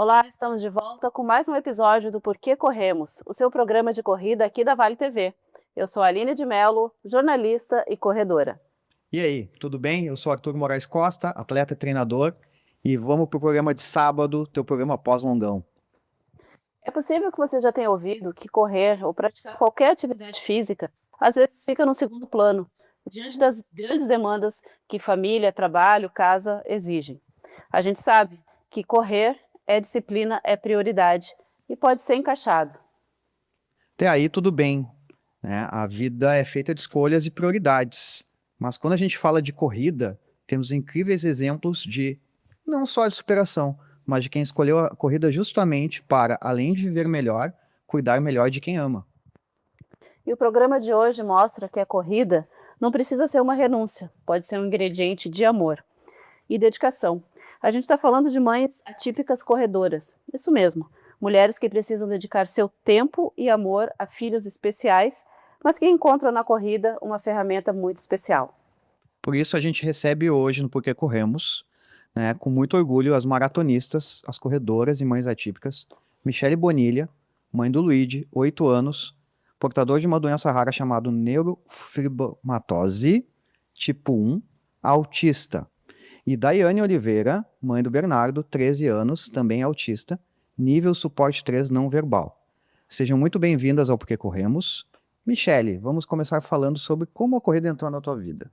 Olá, estamos de volta com mais um episódio do Porquê Corremos, o seu programa de corrida aqui da Vale TV. Eu sou a Aline de Mello, jornalista e corredora. E aí, tudo bem? Eu sou Arthur Moraes Costa, atleta e treinador, e vamos para o programa de sábado, teu programa pós-longão. É possível que você já tenha ouvido que correr ou praticar qualquer atividade física às vezes fica no segundo plano, diante das grandes demandas que família, trabalho, casa exigem. A gente sabe que correr é disciplina, é prioridade e pode ser encaixado. Até aí, tudo bem, né? A vida é feita de escolhas e prioridades, mas quando a gente fala de corrida, temos incríveis exemplos de não só de superação, mas de quem escolheu a corrida justamente para, além de viver melhor, cuidar melhor de quem ama. E o programa de hoje mostra que a corrida não precisa ser uma renúncia, pode ser um ingrediente de amor e dedicação. A gente está falando de mães atípicas corredoras, isso mesmo, mulheres que precisam dedicar seu tempo e amor a filhos especiais, mas que encontram na corrida uma ferramenta muito especial. Por isso a gente recebe hoje no Porquê Corremos, né, com muito orgulho, as maratonistas, as corredoras e mães atípicas, Michele Bonilha, mãe do Luigi, 8 anos, portador de uma doença rara chamada neurofibromatose tipo 1, autista. E Daiane Oliveira, mãe do Bernardo, 13 anos, também autista, nível suporte 3 não verbal. Sejam muito bem-vindas ao Porquê Corremos. Michele, vamos começar falando sobre como a corrida entrou na tua vida.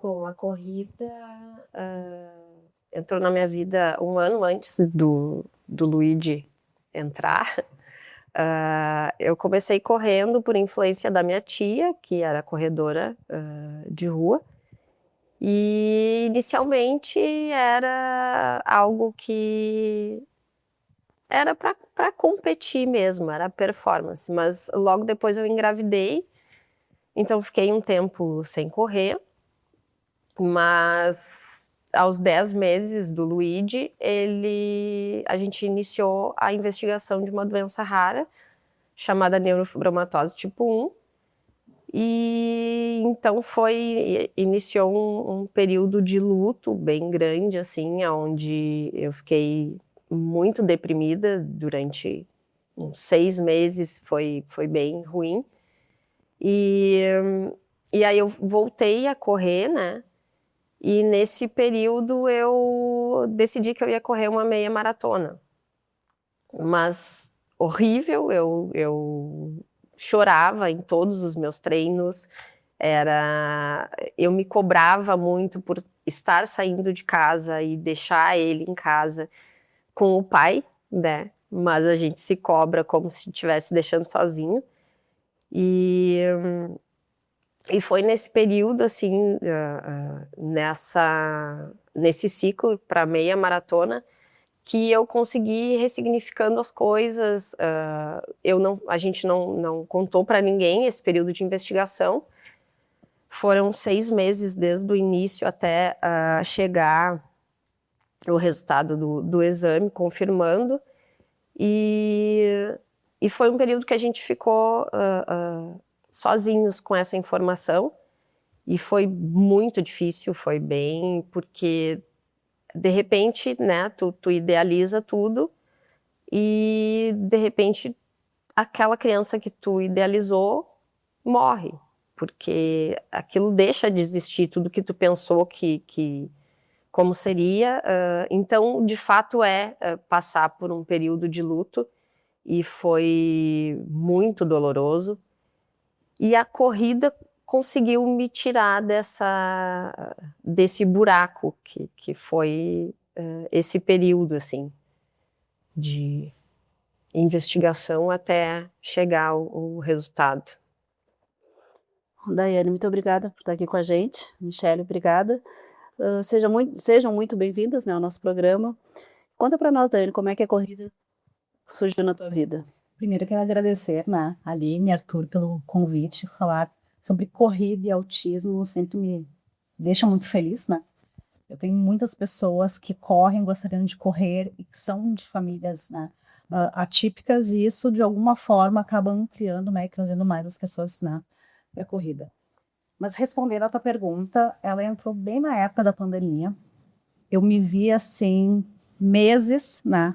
Bom, a corrida entrou na minha vida um ano antes do Luigi entrar. Eu comecei correndo por influência da minha tia, que era corredora de rua. E inicialmente era algo que era para competir mesmo, era performance. Mas logo depois eu engravidei, então fiquei um tempo sem correr. Mas aos 10 meses do Luigi, a gente iniciou a investigação de uma doença rara chamada neurofibromatose tipo 1. E então iniciou um período de luto bem grande, assim, onde eu fiquei muito deprimida durante uns 6 meses, foi bem ruim. E aí eu voltei a correr, né? E nesse período eu decidi que eu ia correr uma meia maratona. Mas horrível, eu chorava em todos os meus treinos. Eu me cobrava muito por estar saindo de casa e deixar ele em casa com o pai, né? Mas a gente se cobra como se estivesse deixando sozinho. E foi nesse período, assim, nesse ciclo para meia maratona, que eu consegui ir ressignificando as coisas. A gente não contou para ninguém esse período de investigação. Foram 6 meses desde o início até chegar o resultado do exame, confirmando. E foi um período que a gente ficou sozinhos com essa informação, e foi muito difícil, foi bem, porque de repente, né, tu idealiza tudo e de repente aquela criança que tu idealizou morre, porque aquilo deixa de existir, tudo que tu pensou que como seria. Então, de fato, passar por um período de luto, e foi muito doloroso. E a corrida conseguiu me tirar desse buraco que foi esse período, assim, de investigação até chegar o resultado. Daiane, muito obrigada por estar aqui com a gente. Michele, obrigada. Sejam muito bem-vindas, né, ao nosso programa. Conta para nós, Daiane, como é que a corrida surgiu na tua vida? Primeiro, eu quero agradecer, né, Aline e Arthur, pelo convite. Falar sobre corrida e autismo sempre me deixa muito feliz, né? Eu tenho muitas pessoas que correm, gostariam de correr e que são de famílias, né, atípicas, e isso de alguma forma acaba ampliando, né, e trazendo mais as pessoas, né, para a corrida. Mas respondendo a tua pergunta, ela entrou bem na época da pandemia. Eu me vi assim meses, né,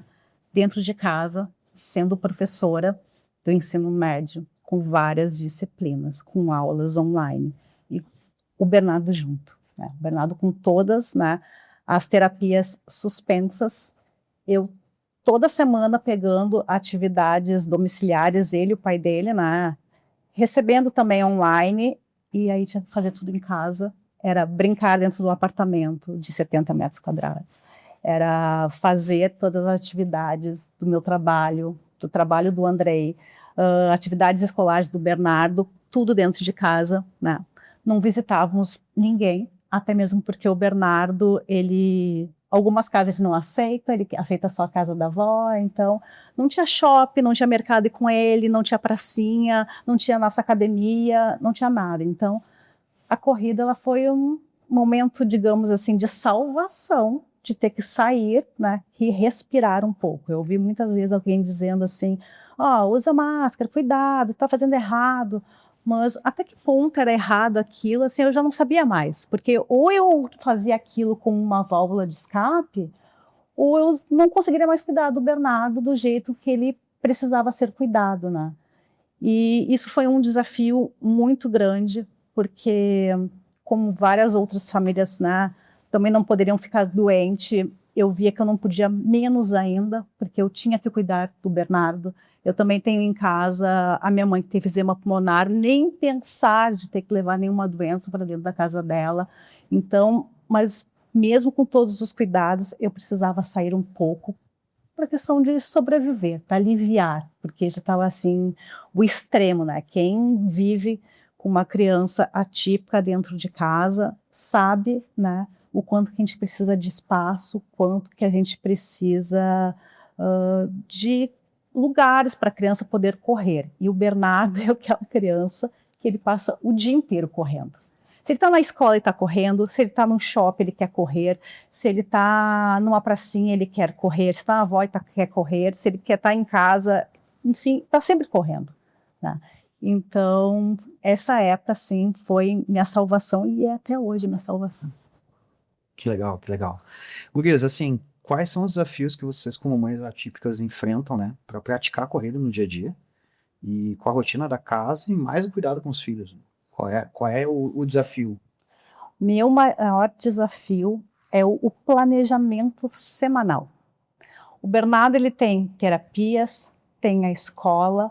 dentro de casa, sendo professora do ensino médio, com várias disciplinas, com aulas online. E o Bernardo junto, né? O Bernardo com todas, né, as terapias suspensas. Eu toda semana pegando atividades domiciliares, ele e o pai dele, né, recebendo também online, e aí tinha que fazer tudo em casa. Era brincar dentro do apartamento de 70 metros quadrados. Era fazer todas as atividades do meu trabalho, do trabalho do Andrei, atividades escolares do Bernardo, tudo dentro de casa, né? Não visitávamos ninguém, até mesmo porque o Bernardo, algumas casas não aceita, ele aceita só a casa da avó, então não tinha shopping, não tinha mercado com ele, não tinha pracinha, não tinha nossa academia, não tinha nada. Então, a corrida ela foi um momento, digamos assim, de salvação, de ter que sair, né, e respirar um pouco. Eu ouvi muitas vezes alguém dizendo assim, usa máscara, cuidado, está fazendo errado. Mas até que ponto era errado aquilo, assim, eu já não sabia mais. Porque ou eu fazia aquilo como uma válvula de escape, ou eu não conseguiria mais cuidar do Bernardo do jeito que ele precisava ser cuidado, né? E isso foi um desafio muito grande, porque como várias outras famílias, né, também não poderiam ficar doentes, eu via que eu não podia menos ainda, porque eu tinha que cuidar do Bernardo. Eu também tenho em casa a minha mãe que teve efizema pulmonar, nem pensar de ter que levar nenhuma doença para dentro da casa dela. Então, mas mesmo com todos os cuidados, eu precisava sair um pouco para a questão de sobreviver, para aliviar, porque já estava assim, o extremo, né? Quem vive com uma criança atípica dentro de casa sabe, né, o quanto que a gente precisa de espaço, quanto que a gente precisa de lugares para a criança poder correr. E o Bernardo é aquela criança que ele passa o dia inteiro correndo. Se ele está na escola, ele está correndo. Se ele está num shopping, ele quer correr. Se ele está numa pracinha, ele quer correr. Se está na avó, ele quer correr. Se ele quer estar em casa, enfim, está sempre correndo, né? Então, essa época, sim, foi minha salvação e é até hoje minha salvação. Que legal, que legal. Gurias, assim, quais são os desafios que vocês, como mães atípicas, enfrentam, né, para praticar a corrida no dia a dia? E com a rotina da casa e mais o cuidado com os filhos? Qual é o desafio? Meu maior desafio é o planejamento semanal. O Bernardo, ele tem terapias, tem a escola,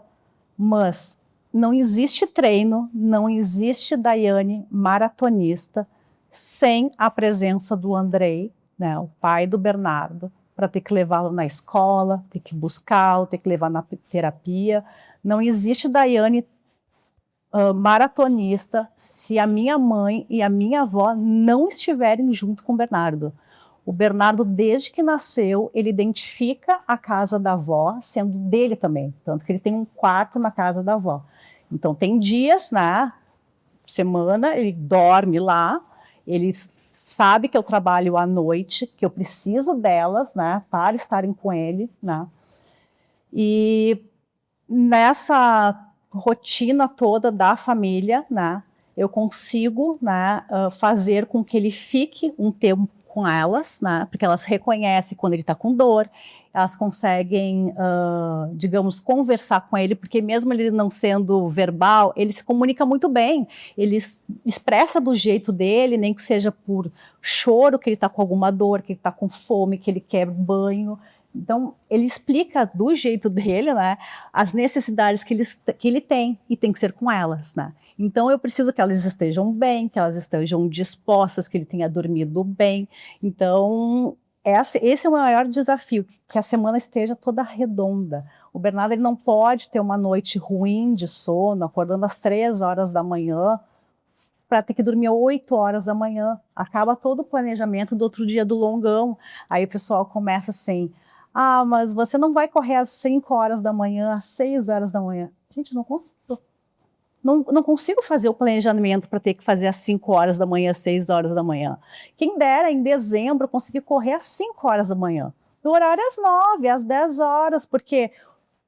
mas não existe treino, não existe Daiane maratonista sem a presença do Andrei, né, o pai do Bernardo, para ter que levá-lo na escola, ter que buscá-lo, ter que levar na terapia. Não existe Daiane maratonista se a minha mãe e a minha avó não estiverem junto com o Bernardo. O Bernardo, desde que nasceu, ele identifica a casa da avó sendo dele também, tanto que ele tem um quarto na casa da avó. Então tem dias na semana, ele dorme lá, ele sabe que eu trabalho à noite, que eu preciso delas, né, para estarem com ele, né? E nessa rotina toda da família, né, eu consigo, né, fazer com que ele fique um tempo com elas, né, porque elas reconhecem quando ele está com dor, elas conseguem, digamos, conversar com ele, porque mesmo ele não sendo verbal, ele se comunica muito bem, ele expressa do jeito dele, nem que seja por choro, que ele está com alguma dor, que ele está com fome, que ele quer banho. Então, ele explica do jeito dele, né, as necessidades que ele tem, e tem que ser com elas, né. Então, eu preciso que elas estejam bem, que elas estejam dispostas, que ele tenha dormido bem. Então, esse é o maior desafio, que a semana esteja toda redonda. O Bernardo, ele não pode ter uma noite ruim de sono, acordando às 3 horas da manhã, para ter que dormir 8 horas da manhã. Acaba todo o planejamento do outro dia do longão. Aí o pessoal começa assim, mas você não vai correr às 5 horas da manhã, às 6 horas da manhã. Gente, não consigo. Não consigo fazer o planejamento para ter que fazer às 5 horas da manhã, às 6 horas da manhã. Quem dera, em dezembro, eu conseguir correr às 5 horas da manhã. O horário é às 9, às 10 horas, porque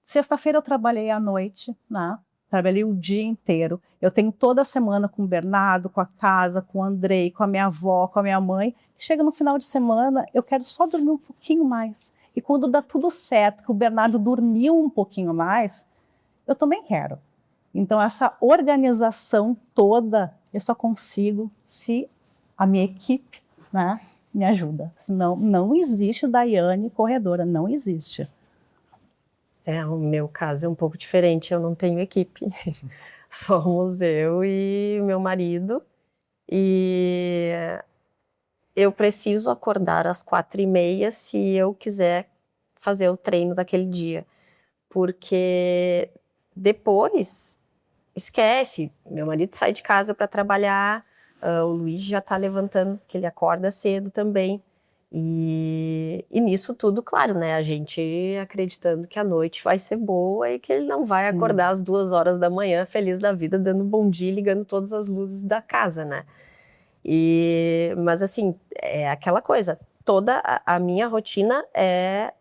sexta-feira eu trabalhei à noite, né? trabalhei o dia inteiro. Eu tenho toda a semana com o Bernardo, com a casa, com o Andrei, com a minha avó, com a minha mãe. Chega no final de semana, eu quero só dormir um pouquinho mais. E quando dá tudo certo, que o Bernardo dormiu um pouquinho mais, eu também quero. Então, essa organização toda, eu só consigo se a minha equipe, né, me ajuda. Senão, não existe Daiane corredora, não existe. O meu caso é um pouco diferente, eu não tenho equipe. Somos eu e meu marido. E eu preciso acordar às 4h30 se eu quiser fazer o treino daquele dia. Porque depois, esquece. Meu marido sai de casa para trabalhar, o Luiz já está levantando, que ele acorda cedo também. E nisso tudo, claro, né? A gente acreditando que a noite vai ser boa e que ele não vai acordar às 2h da manhã, feliz da vida, dando bom dia, ligando todas as luzes da casa, né? Mas assim, é aquela coisa, toda a minha rotina é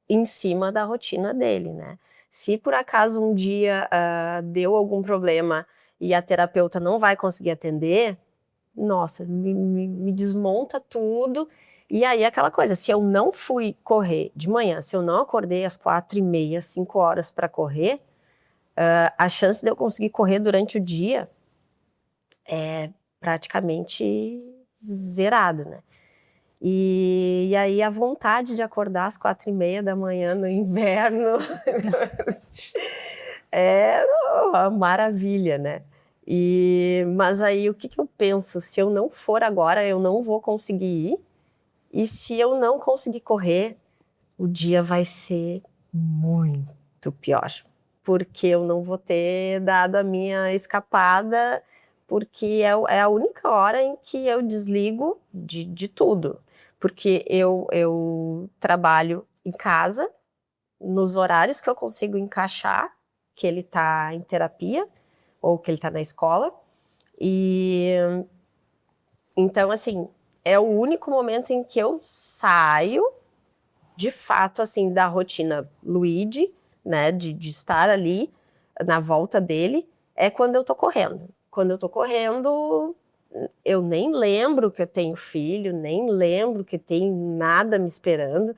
em cima da rotina dele, né? Se por acaso um dia deu algum problema e a terapeuta não vai conseguir atender, nossa, me desmonta tudo. E aí aquela coisa, se eu não fui correr de manhã, se eu não acordei às 4h30, 5h para correr, a chance de eu conseguir correr durante o dia é praticamente zerada, né? E aí a vontade de acordar às 4h30 da manhã no inverno é uma maravilha, né? Mas aí o que eu penso? Se eu não for agora, eu não vou conseguir ir. E se eu não conseguir correr, o dia vai ser muito pior. Porque eu não vou ter dado a minha escapada, porque é a única hora em que eu desligo de tudo. Porque eu trabalho em casa, nos horários que eu consigo encaixar, que ele está em terapia, ou que ele está na escola. Então, assim, é o único momento em que eu saio, de fato, assim, da rotina Luigi, né, de estar ali na volta dele, é quando eu tô correndo. Quando eu tô correndo, eu nem lembro que eu tenho filho, nem lembro que tem nada me esperando.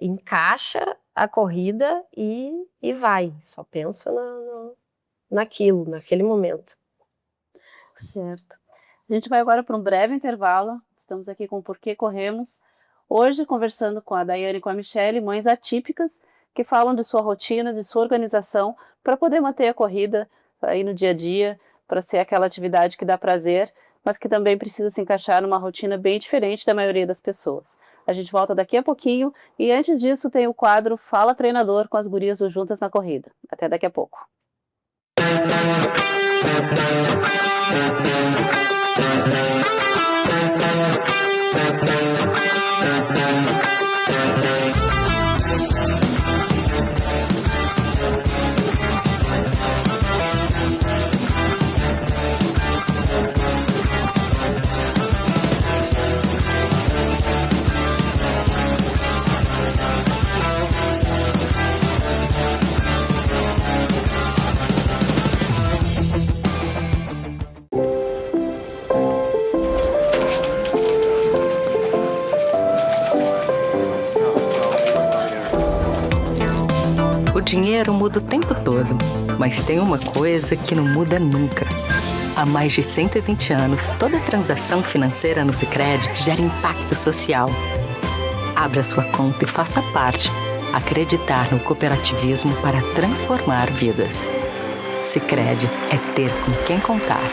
Encaixa a corrida e vai. Só penso naquilo, naquele momento. Certo. A gente vai agora para um breve intervalo. Estamos aqui com o Porquê Corremos. Hoje, conversando com a Daiane e com a Michelle, mães atípicas, que falam de sua rotina, de sua organização, para poder manter a corrida aí no dia a dia, para ser aquela atividade que dá prazer, mas que também precisa se encaixar numa rotina bem diferente da maioria das pessoas. A gente volta daqui a pouquinho e antes disso tem o quadro Fala Treinador com as gurias do Juntas na Corrida. Até daqui a pouco. O dinheiro muda o tempo todo, mas tem uma coisa que não muda nunca. Há mais de 120 anos, toda transação financeira no Sicredi gera impacto social. Abra sua conta e faça parte. Acreditar no cooperativismo para transformar vidas. Sicredi é ter com quem contar.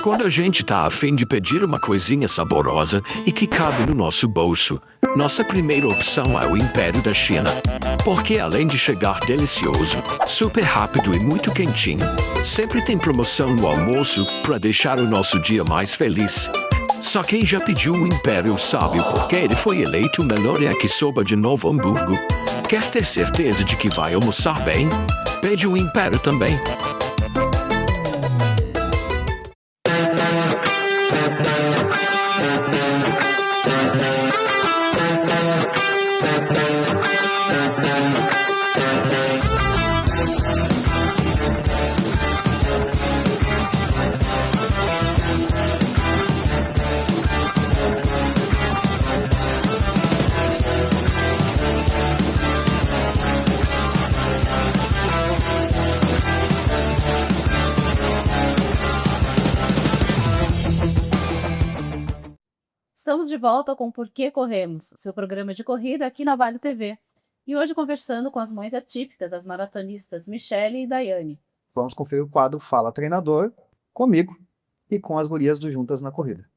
Quando a gente tá a fim de pedir uma coisinha saborosa e que cabe no nosso bolso, nossa primeira opção é o Império da China. Porque além de chegar delicioso, super rápido e muito quentinho, sempre tem promoção no almoço para deixar o nosso dia mais feliz. Só quem já pediu o Império sabe o porquê ele foi eleito o melhor yakisoba de Novo Hamburgo. Quer ter certeza de que vai almoçar bem? Pede o Império também. de volta com Por que Corremos, seu programa de corrida aqui na Vale TV. E hoje conversando com as mães atípicas, as maratonistas Michele e Daiane. Vamos conferir o quadro Fala Treinador comigo e com as gurias do Juntas na Corrida.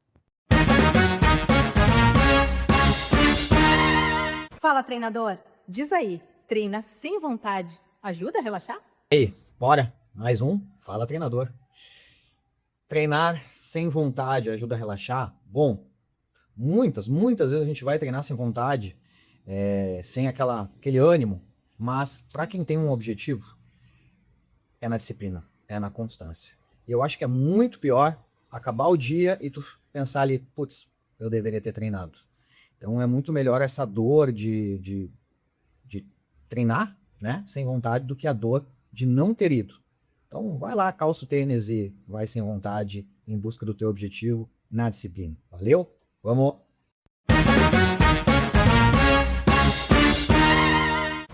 Fala, treinador. Diz aí, treina sem vontade ajuda a relaxar? Ei, bora. Mais um Fala Treinador. Treinar sem vontade ajuda a relaxar? Bom, muitas vezes a gente vai treinar sem vontade, sem aquele ânimo, mas para quem tem um objetivo, é na disciplina, é na constância. E eu acho que é muito pior acabar o dia e tu pensar ali, putz, eu deveria ter treinado. Então é muito melhor essa dor de treinar, né, sem vontade, do que a dor de não ter ido. Então vai lá, calça o tênis e vai sem vontade em busca do teu objetivo na disciplina. Valeu? Vamos!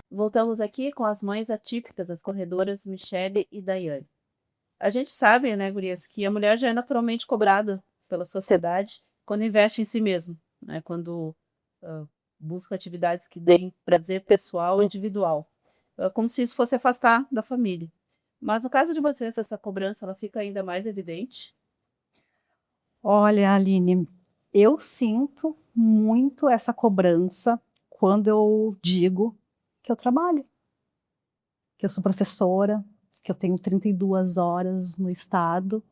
Voltamos aqui com as mães atípicas, as corredoras Michele e Daiane. A gente sabe, né, gurias, que a mulher já é naturalmente cobrada pela sociedade quando investe em si mesma, né, quando busca atividades que deem prazer pessoal e individual, como se isso fosse afastar da família. Mas no caso de vocês, essa cobrança ela fica ainda mais evidente? Olha, Aline, eu sinto muito essa cobrança quando eu digo que eu trabalho, que eu sou professora, que eu tenho 32 horas no estado.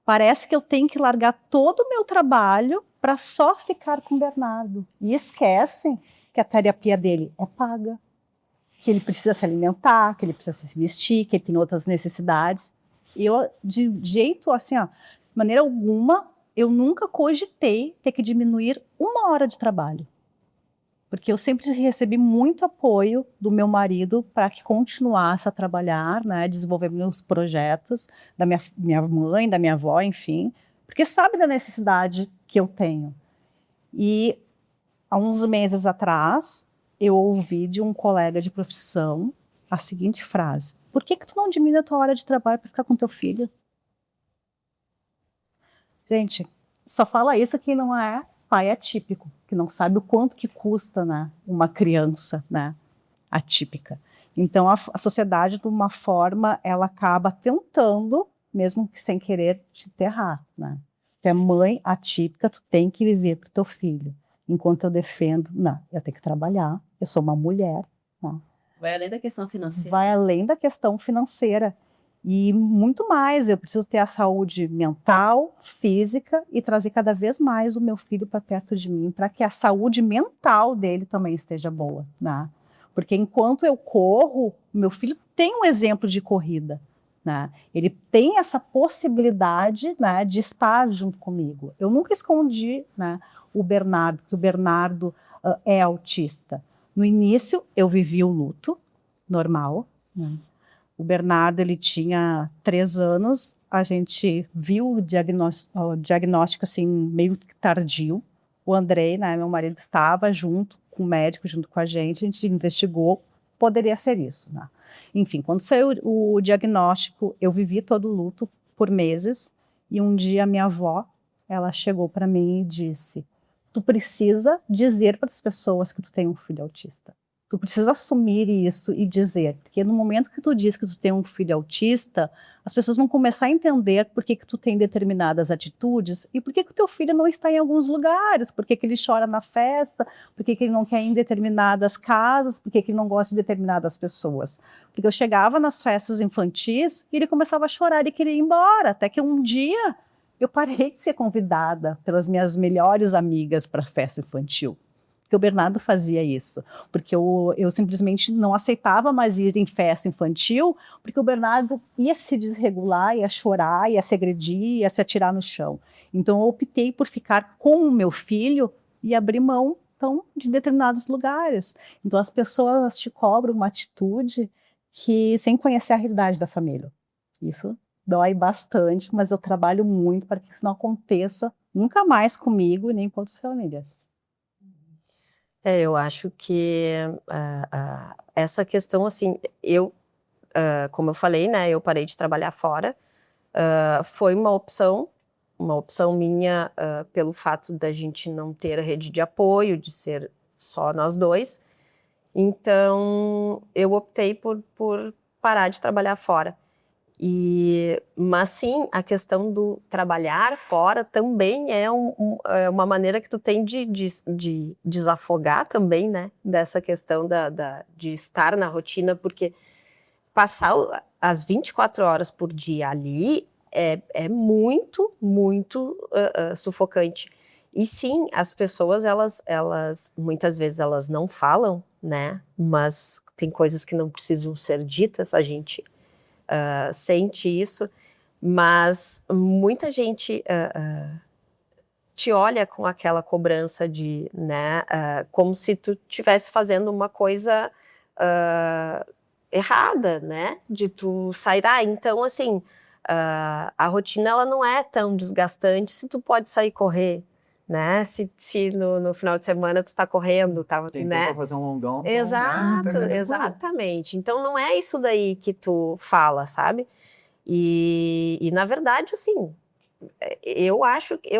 Parece que eu tenho que largar todo o meu trabalho para só ficar com o Bernardo. E esquecem que a terapia dele é paga, que ele precisa se alimentar, que ele precisa se vestir, que ele tem outras necessidades. Eu, de jeito assim, ó, de maneira alguma, eu nunca cogitei ter que diminuir 1 hora de trabalho. Porque eu sempre recebi muito apoio do meu marido para que continuasse a trabalhar, né, desenvolver meus projetos, da minha mãe, da minha avó, enfim, porque sabe da necessidade que eu tenho. E há uns meses atrás, eu ouvi de um colega de profissão a seguinte frase: por que tu não diminui a tua hora de trabalho para ficar com teu filho? Gente, só fala isso quem não é pai atípico, que não sabe o quanto que custa, né, uma criança, né, atípica. Então a sociedade, de uma forma, ela acaba tentando, mesmo que sem querer, te enterrar, né? Tu é mãe atípica, tu tem que viver pro teu filho. Enquanto eu defendo, não, eu tenho que trabalhar, eu sou uma mulher. Né? Vai além da questão financeira. Vai além da questão financeira. E muito mais, eu preciso ter a saúde mental, física e trazer cada vez mais o meu filho para perto de mim, para que a saúde mental dele também esteja boa, né? Porque enquanto eu corro, meu filho tem um exemplo de corrida, né? Ele tem essa possibilidade, né, de estar junto comigo. Eu nunca escondi, né, o Bernardo, que o Bernardo é autista. No início, eu vivi o luto normal, né? O Bernardo, ele tinha 3 anos, a gente viu o diagnóstico assim, meio tardio. O Andrei, né, meu marido, estava junto com o médico, junto com a gente investigou, poderia ser isso, né? Enfim, quando saiu o diagnóstico, eu vivi todo o luto por meses, e um dia a minha avó, ela chegou para mim e disse: tu precisa dizer para as pessoas que tu tem um filho autista. Tu precisa assumir isso e dizer, porque no momento que tu diz que tu tem um filho autista, as pessoas vão começar a entender por que tu tem determinadas atitudes e por que o teu filho não está em alguns lugares, por que ele chora na festa, por que ele não quer ir em determinadas casas, por que ele não gosta de determinadas pessoas. Porque eu chegava nas festas infantis e ele começava a chorar e queria ir embora, até que um dia eu parei de ser convidada pelas minhas melhores amigas para a festa infantil. Porque o Bernardo fazia isso, porque eu simplesmente não aceitava mais ir em festa infantil, porque o Bernardo ia se desregular, ia chorar, ia se agredir, ia se atirar no chão. Então eu optei por ficar com o meu filho e abrir mão, então, de determinados lugares. Então as pessoas te cobram uma atitude que, sem conhecer a realidade da família. Isso dói bastante, mas eu trabalho muito para que isso não aconteça nunca mais comigo e nem com outras famílias. Eu acho que essa questão, assim, como eu falei, né, eu parei de trabalhar fora, foi uma opção uma opção minha pelo fato da gente não ter a rede de apoio, de ser só nós dois. Então, eu optei por parar de trabalhar fora. Mas sim, a questão do trabalhar fora também é uma maneira que tu tem de desafogar também, né? Dessa questão de estar na rotina, porque passar as 24 horas por dia ali é muito, muito sufocante. E sim, as pessoas, elas muitas vezes elas não falam, né? Mas tem coisas que não precisam ser ditas, a gente sente isso, mas muita gente te olha com aquela cobrança de, né, como se tu estivesse fazendo uma coisa errada, né, de tu sair. Então, assim, a rotina ela não é tão desgastante se tu pode sair correr, né, se no final de semana tu tá correndo, Tem né? tempo pra fazer um longão. Exato, exatamente. Então não é isso daí que tu fala, sabe? E na verdade, assim, eu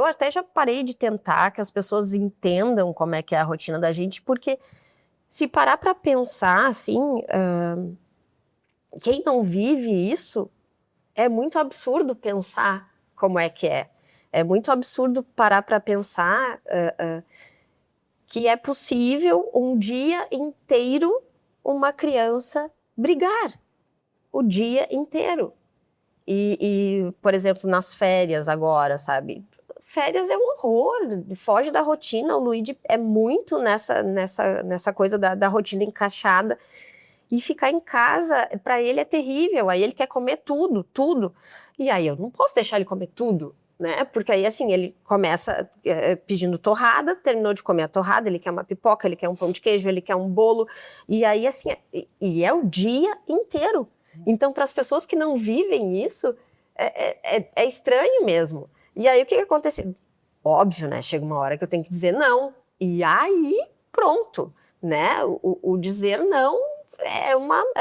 até já parei de tentar que as pessoas entendam como é que é a rotina da gente, porque se parar pra pensar, assim, quem não vive isso, é muito absurdo pensar como é que é. É muito absurdo parar pra pensar que é possível um dia inteiro uma criança brigar. O dia inteiro. Por exemplo, nas férias agora, sabe? Férias é um horror, foge da rotina. O Luigi é muito nessa coisa da rotina encaixada. E ficar em casa, para ele é terrível. Aí ele quer comer tudo, tudo. E aí eu não posso deixar ele comer tudo, né? Porque aí, assim, ele começa pedindo torrada, terminou de comer a torrada, ele quer uma pipoca, ele quer um pão de queijo, ele quer um bolo. E aí, assim, e é o dia inteiro. Então, para as pessoas que não vivem isso, é estranho mesmo. E aí, o que acontece? Óbvio, né? Chega uma hora que eu tenho que dizer não. E aí, pronto, né? O dizer não é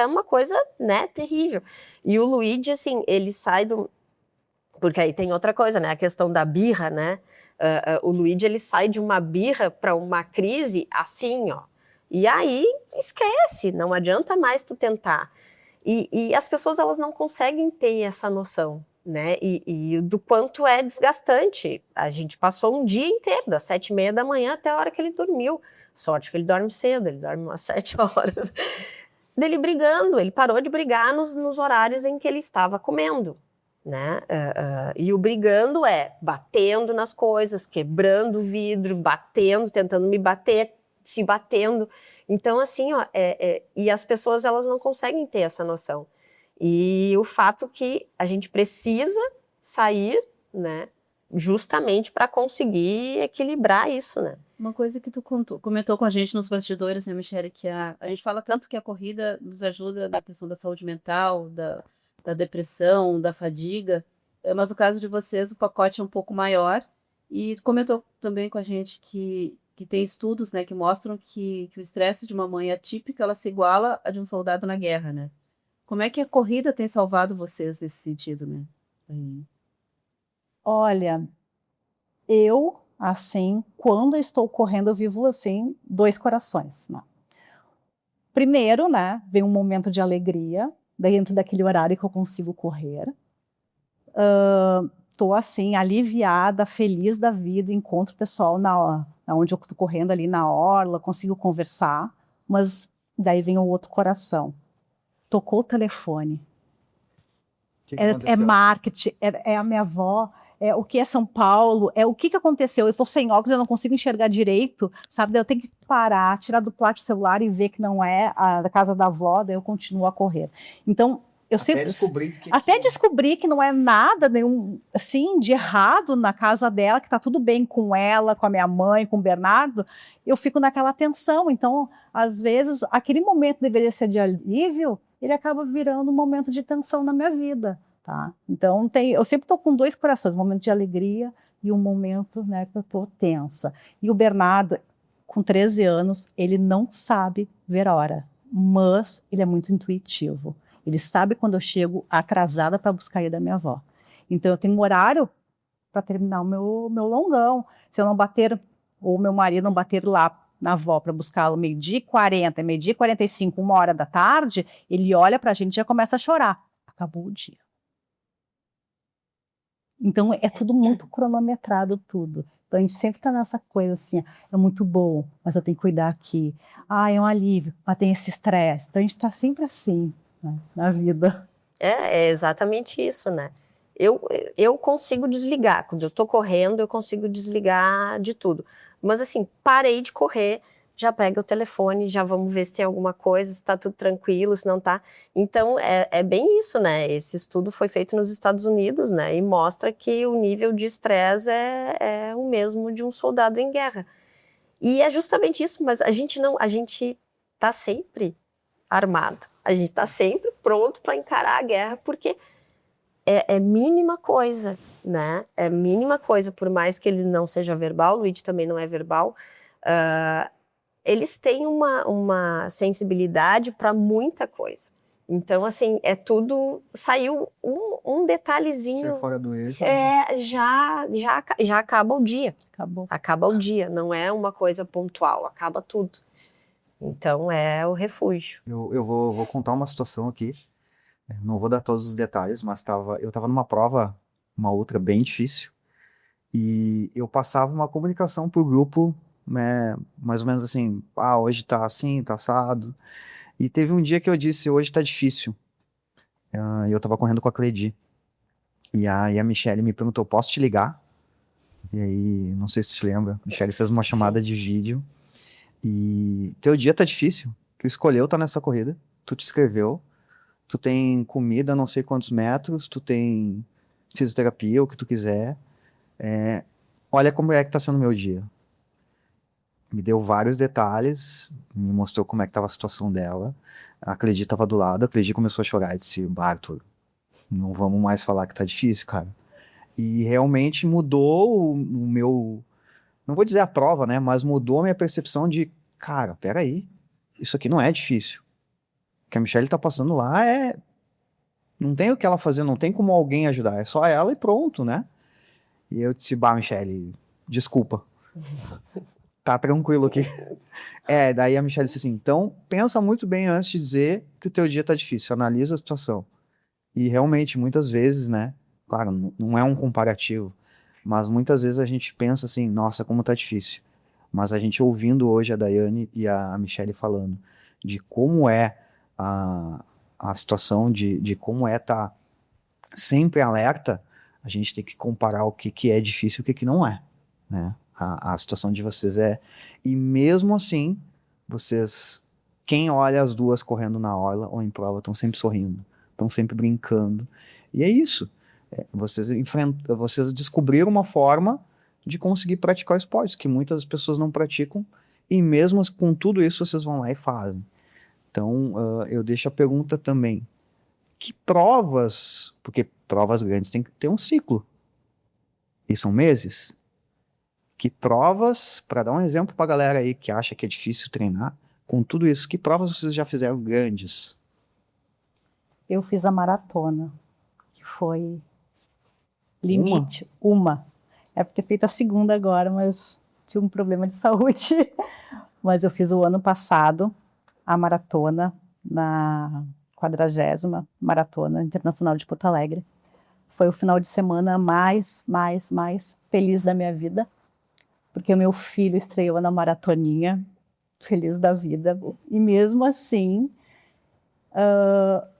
uma coisa, né, terrível. E o Luigi, assim, ele sai do... Porque aí tem outra coisa, né? A questão da birra, né? O Luigi, ele sai de uma birra para uma crise assim, ó. E aí, esquece, não adianta mais tu tentar. E as pessoas, elas não conseguem ter essa noção, né? E do quanto é desgastante. A gente passou um dia inteiro, das 7h30 da manhã até a hora que ele dormiu. Sorte que ele dorme cedo, ele dorme umas 7 horas. Dele brigando, ele parou de brigar nos horários em que ele estava comendo, né? E o brigando batendo nas coisas, quebrando o vidro, batendo, tentando me bater, se batendo. Então, assim, ó, e as pessoas, elas não conseguem ter essa noção. E o fato que a gente precisa sair, né, justamente para conseguir equilibrar isso, né? Uma coisa que tu comentou com a gente nos bastidores, né, Michele, que a gente fala tanto que a corrida nos ajuda na questão da saúde mental, da depressão, da fadiga, mas no caso de vocês o pacote é um pouco maior, e tu comentou também com a gente que tem estudos, né, que mostram que o estresse de uma mãe atípica, ela se iguala a de um soldado na guerra, né? Como é que a corrida tem salvado vocês nesse sentido, né? Olha, eu, assim, quando eu estou correndo, eu vivo, assim, 2 corações, né? Primeiro, né, vem um momento de alegria, dentro daquele horário que eu consigo correr. Tô, assim, aliviada, feliz da vida, encontro o pessoal na onde eu estou correndo ali na orla, consigo conversar, mas daí vem o outro coração. Tocou o telefone. É marketing, é a minha avó, o que é São Paulo, o que aconteceu, eu estou sem óculos, eu não consigo enxergar direito, sabe, daí eu tenho que parar, tirar do plástico celular e ver que não é a da casa da avó, daí eu continuo a correr. Então, até descobrir que não é nada nenhum, assim, de errado na casa dela, que tá tudo bem com ela, com a minha mãe, com o Bernardo, eu fico naquela tensão. Então, às vezes, aquele momento deveria ser de alívio, ele acaba virando um momento de tensão na minha vida, tá? Então, eu sempre estou com 2 corações, um momento de alegria e um momento, né, que eu estou tensa. E o Bernardo, com 13 anos, ele não sabe ver a hora, mas ele é muito intuitivo. Ele sabe quando eu chego atrasada para buscar ele da minha avó. Então, eu tenho um horário para terminar o meu longão. Se eu não bater, ou meu marido não bater lá na avó para buscá-lo 12h40, 12h45, 1h da tarde, ele olha para a gente e já começa a chorar. Acabou o dia. Então, é tudo muito cronometrado, tudo. Então, a gente sempre está nessa coisa assim, é muito bom, mas eu tenho que cuidar aqui. É um alívio, mas tem esse estresse. Então, a gente está sempre assim, né, na vida. É exatamente isso, né? Eu consigo desligar. Quando eu tô correndo, eu consigo desligar de tudo. Mas assim, parei de correr, já pega o telefone, já vamos ver se tem alguma coisa, se tá tudo tranquilo, se não tá. Então, é bem isso, né? Esse estudo foi feito nos Estados Unidos, né? E mostra que o nível de estresse é o mesmo de um soldado em guerra. E é justamente isso, mas a gente tá sempre armado. A gente tá sempre pronto para encarar a guerra, porque é mínima coisa, né? É mínima coisa, por mais que ele não seja verbal, o Luigi também não é verbal, eles têm uma sensibilidade para muita coisa. Então, assim, é tudo... Saiu um detalhezinho... Ser fora do eixo. Já acaba o dia. Acabou. Acaba o dia, não é uma coisa pontual, acaba tudo. Então, é o refúgio. Eu vou contar uma situação aqui. Não vou dar todos os detalhes, mas eu estava numa prova, uma outra bem difícil, e eu passava uma comunicação pro grupo, né, mais ou menos assim, hoje tá assim, tá assado. E teve um dia que eu disse, hoje tá difícil. E eu tava correndo com a Cledi. E aí a Michelle me perguntou, posso te ligar? E aí, não sei se te lembra, a Michelle fez uma chamada de vídeo. E teu dia tá difícil. Tu escolheu tá nessa corrida, tu te inscreveu, tu tem comida a não sei quantos metros, tu tem fisioterapia, o que tu quiser. Olha como é que tá sendo meu dia. Me deu vários detalhes, me mostrou como é que tava a situação dela. A Cledi tava do lado, a Cledi começou a chorar e disse, Arthur, não vamos mais falar que tá difícil, cara. E realmente mudou o meu... Não vou dizer a prova, né? Mas mudou a minha percepção de, cara, peraí, isso aqui não é difícil. O que a Michelle tá passando lá não tem o que ela fazer, não tem como alguém ajudar, é só ela e pronto, né? E eu disse, Michelle, desculpa. Tá tranquilo aqui. Daí a Michelle disse assim, então pensa muito bem antes de dizer que o teu dia tá difícil, analisa a situação. E realmente, muitas vezes, né, claro, não é um comparativo, mas muitas vezes a gente pensa assim, nossa, como tá difícil. Mas a gente ouvindo hoje a Daiane e a Michelle falando de como é a situação, de como é tá sempre alerta, a gente tem que comparar o que é difícil e o que não é, né? A situação de vocês e mesmo assim, vocês, quem olha as duas correndo na orla ou em prova, estão sempre sorrindo, estão sempre brincando, e é isso. Vocês descobriram uma forma de conseguir praticar o esporte, que muitas pessoas não praticam, e mesmo com tudo isso, vocês vão lá e fazem. Então, eu deixo a pergunta também, que provas, porque provas grandes tem que ter um ciclo, e são meses, que provas, para dar um exemplo para a galera aí que acha que é difícil treinar, com tudo isso, que provas vocês já fizeram grandes? Eu fiz a maratona, que foi limite, uma. É porque ter feito a segunda agora, mas tive um problema de saúde. Mas eu fiz o ano passado a maratona, na 40ª Maratona Internacional de Porto Alegre. Foi o final de semana mais feliz da minha vida, porque o meu filho estreou na maratoninha, feliz da vida. E mesmo assim,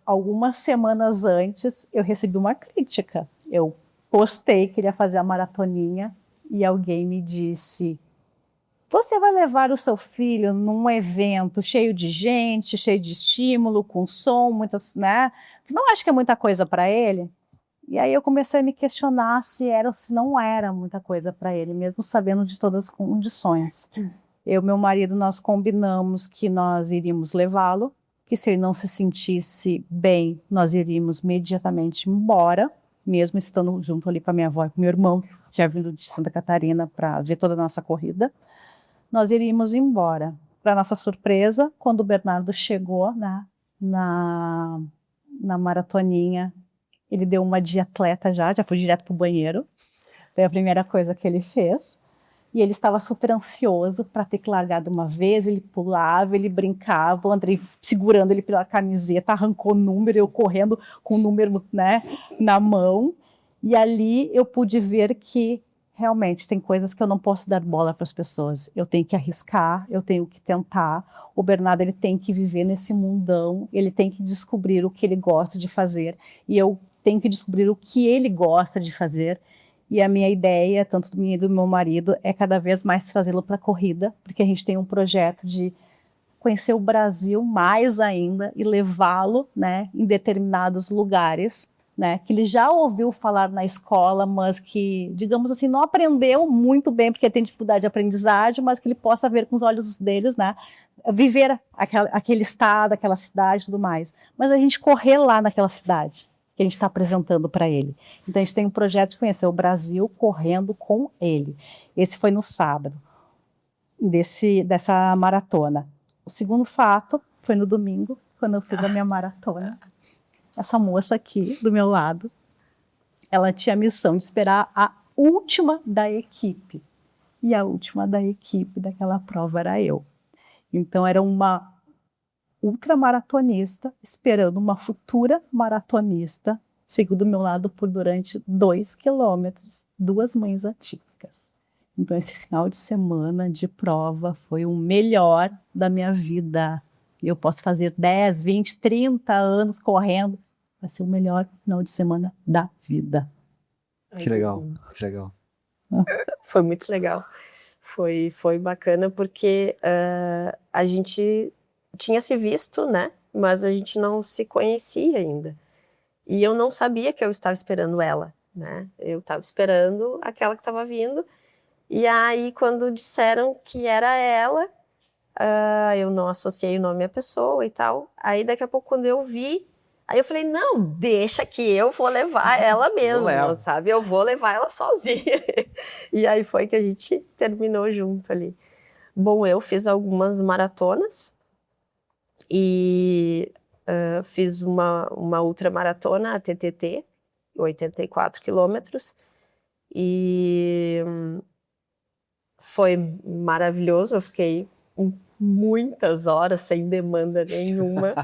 algumas semanas antes, eu recebi uma crítica. Eu postei que ele ia fazer a maratoninha e alguém me disse, você vai levar o seu filho num evento cheio de gente, cheio de estímulo, com som, muitas, né? Você não acha que é muita coisa para ele? E aí eu comecei a me questionar se era ou se não era muita coisa para ele, mesmo sabendo de todas as condições. Eu e meu marido, nós combinamos que nós iríamos levá-lo, que se ele não se sentisse bem, nós iríamos imediatamente embora, mesmo estando junto ali com a minha avó e com meu irmão, que já vindo de Santa Catarina para ver toda a nossa corrida. Nós iríamos embora. Para nossa surpresa, quando o Bernardo chegou na maratoninha, ele deu uma de atleta já foi direto para o banheiro, Foi a primeira coisa que ele fez. E ele estava super ansioso para ter que largar de uma vez. Ele pulava, ele brincava, o Andrei segurando ele pela camiseta, arrancou o número, eu correndo com o número, né, na mão. E ali eu pude ver que realmente tem coisas que eu não posso dar bola para as pessoas. Eu tenho que arriscar, eu tenho que tentar. O Bernardo, ele tem que viver nesse mundão, ele tem que descobrir o que ele gosta de fazer. E eu tenho que descobrir o que ele gosta de fazer. E a minha ideia, tanto do minha e do meu marido, é cada vez mais trazê-lo para a corrida, porque a gente tem um projeto de conhecer o Brasil mais ainda e levá-lo, né, em determinados lugares, né, que ele já ouviu falar na escola, mas que, digamos assim, não aprendeu muito bem, porque tem dificuldade de aprendizagem, mas que ele possa ver com os olhos deles, né, viver aquele estado, aquela cidade e tudo mais. Mas a gente correr lá naquela cidade que a gente está apresentando para ele. Então a gente tem um projeto de conhecer o Brasil correndo com ele. Esse foi no sábado, dessa maratona. O segundo fato foi no domingo, quando eu fiz a minha maratona. Essa moça aqui, do meu lado, ela tinha a missão de esperar a última da equipe. E a última da equipe daquela prova era eu. Então era uma ultramaratonista esperando uma futura maratonista seguir do meu lado por durante 2 quilômetros, 2 mães atípicas. Então esse final de semana de prova foi o melhor da minha vida. Eu posso fazer 10, 20, 30 anos correndo, vai ser o melhor final de semana da vida. Que legal, que legal. Foi muito legal. Foi bacana porque a gente tinha se visto, né? Mas a gente não se conhecia ainda. E eu não sabia que eu estava esperando ela, né? Eu estava esperando aquela que estava vindo. E aí, quando disseram que era ela, eu não associei o nome à pessoa e tal. Aí, daqui a pouco, quando eu vi, aí eu falei, não, deixa que eu vou levar ela mesmo, sabe? Eu vou levar ela sozinha. E aí foi que a gente terminou junto ali. Bom, eu fiz algumas maratonas e fiz uma ultramaratona, a TTT, 84 quilômetros. E foi maravilhoso, eu fiquei muitas horas sem demanda nenhuma.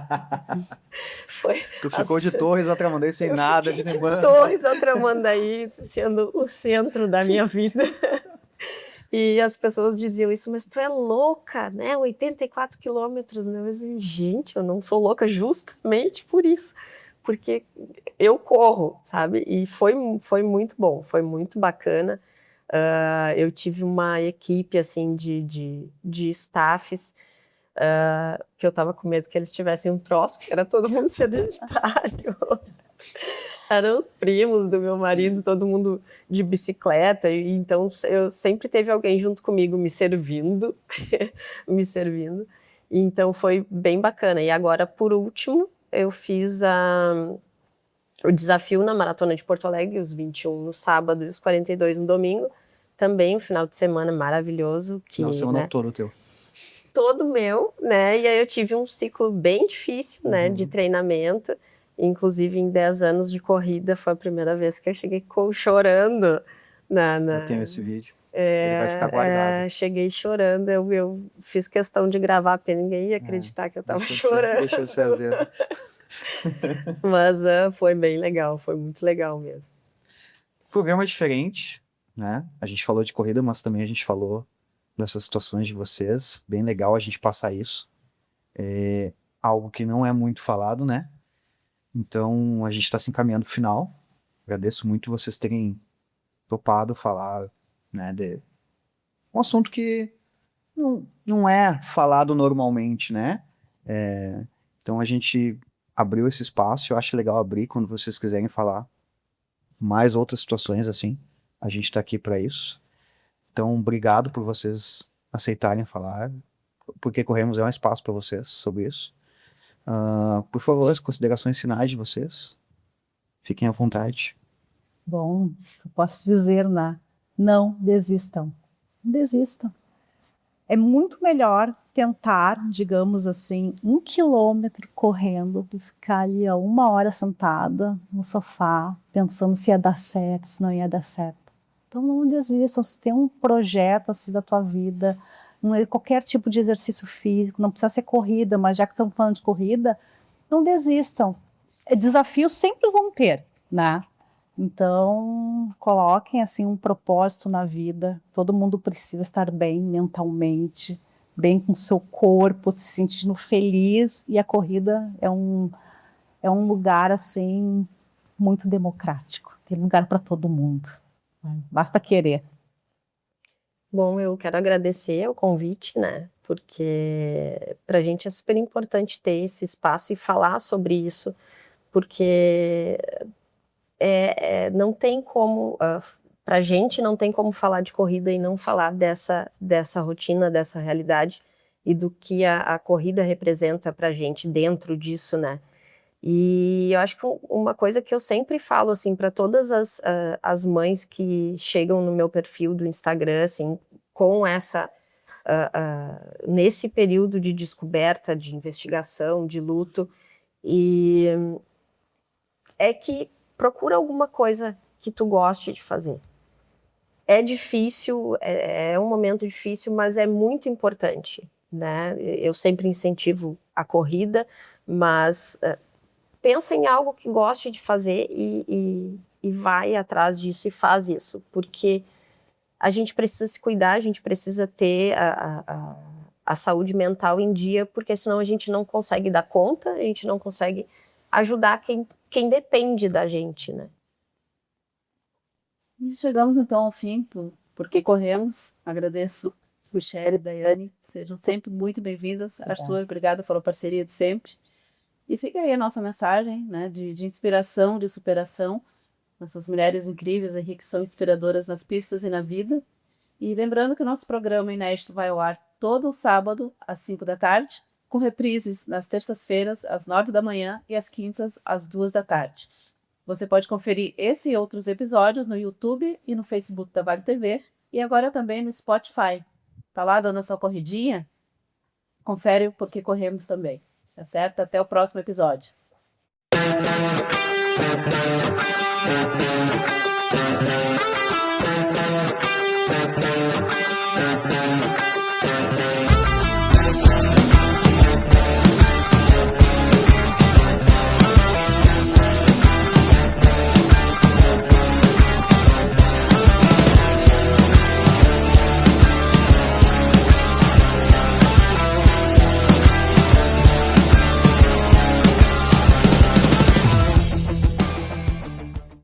Tu ficou de Torres a Tramandaí sem nada de demanda. Torres a Tramandaí sendo o centro da minha vida. E as pessoas diziam isso, mas tu é louca, né? 84 quilômetros, né? Mas, gente, eu não sou louca justamente por isso. Porque eu corro, sabe? E foi muito bom, foi muito bacana. Eu tive uma equipe, assim, de staffs, que eu tava com medo que eles tivessem um troço, porque era todo mundo sedentário. Eram os primos do meu marido, todo mundo de bicicleta, e então eu sempre teve alguém junto comigo me servindo, então foi bem bacana. E agora, por último, eu fiz o desafio na Maratona de Porto Alegre, os 21 no sábado e os 42 no domingo, também um final de semana maravilhoso. Final de semana todo teu. Todo meu, né, e aí eu tive um ciclo bem difícil, né, de treinamento. Inclusive, em 10 anos de corrida, foi a primeira vez que eu cheguei chorando. Eu tenho esse vídeo. Ele vai ficar guardado. Cheguei chorando. Eu fiz questão de gravar para ninguém ia acreditar que eu estava chorando. Deixa eu ser ver. Mas foi bem legal, foi muito legal mesmo. Programa diferente, né? A gente falou de corrida, mas também a gente falou dessas situações de vocês. Bem legal a gente passar isso. É algo que não é muito falado, né? Então, a gente está se encaminhando para o final. Agradeço muito vocês terem topado falar, né, de um assunto que não é falado normalmente, né? Então, a gente abriu esse espaço. Eu acho legal abrir quando vocês quiserem falar mais outras situações assim. A gente está aqui para isso. Então, obrigado por vocês aceitarem falar. Porque Corremos é um espaço para vocês sobre isso. Por favor, as considerações finais de vocês. Fiquem à vontade. Bom, eu posso dizer, né? Não desistam. Não desistam. É muito melhor tentar, digamos assim, 1 quilômetro correndo do que ficar ali a 1 hora sentada no sofá, pensando se ia dar certo, se não ia dar certo. Então não desistam, se tem um projeto assim da tua vida, qualquer tipo de exercício físico, não precisa ser corrida, mas já que estamos falando de corrida, não desistam. Desafios sempre vão ter, né? Então, coloquem assim um propósito na vida. Todo mundo precisa estar bem mentalmente, bem com o seu corpo, se sentindo feliz, e a corrida é um lugar assim muito democrático. Tem lugar para todo mundo. Basta querer. Bom, eu quero agradecer o convite, né? Porque para a gente é super importante ter esse espaço e falar sobre isso, porque não tem como, para a gente não tem como falar de corrida e não falar dessa rotina, dessa realidade e do que a corrida representa para a gente dentro disso, né? E eu acho que uma coisa que eu sempre falo, assim, para todas as mães que chegam no meu perfil do Instagram, assim, com nesse período de descoberta, de investigação, de luto, e é que procura alguma coisa que tu goste de fazer. É difícil, é um momento difícil, mas é muito importante, né? Eu sempre incentivo a corrida, mas pensa em algo que goste de fazer e vai atrás disso e faz isso, porque a gente precisa se cuidar, a gente precisa ter a saúde mental em dia, porque senão a gente não consegue dar conta, a gente não consegue ajudar quem depende da gente, né? E chegamos então ao fim, porque corremos. Agradeço o Sherry e Daiane, sejam sempre muito bem-vindas. Arthur, obrigada pela parceria de sempre. E fica aí a nossa mensagem, né, de inspiração, de superação. Essas mulheres incríveis aí que são inspiradoras nas pistas e na vida. E lembrando que o nosso programa inédito vai ao ar todo sábado, às 5 da tarde, com reprises nas terças-feiras, às 9 da manhã e às quintas, às 2 da tarde. Você pode conferir esse e outros episódios no YouTube e no Facebook da Vale TV e agora também no Spotify. Tá lá dando a sua corridinha? Confere o Porque Corremos também. Tá certo? Até o próximo episódio.